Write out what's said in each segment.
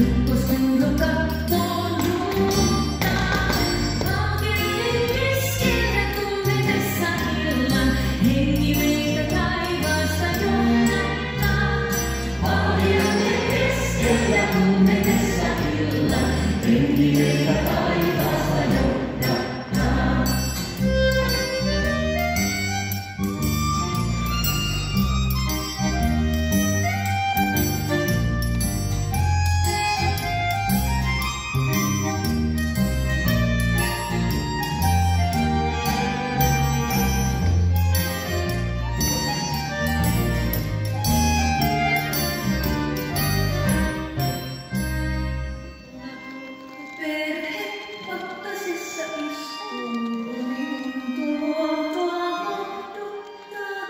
Ukkosenko kattoon muuttaa. Valkeuden keskellä tummetessa illan, henki meitä taivaasta johdattaa. Valkeuden keskellä tummetessa illan, henki meitä taivaasta johdattaa. Pakkasessa istuu, luontoa hohduttaa.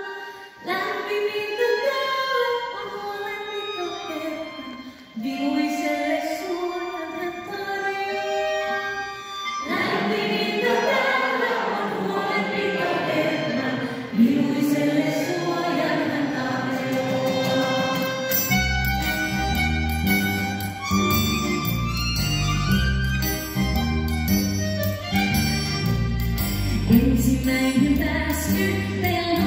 Lämpimintä täällä on huolenpito Herran, viluiselle suojan hän tarjoaa. Lämpimintä täällä on huolenpito Herran, viluiselle suojan hän tarjoaa. Ensimmäinen pääsky pelon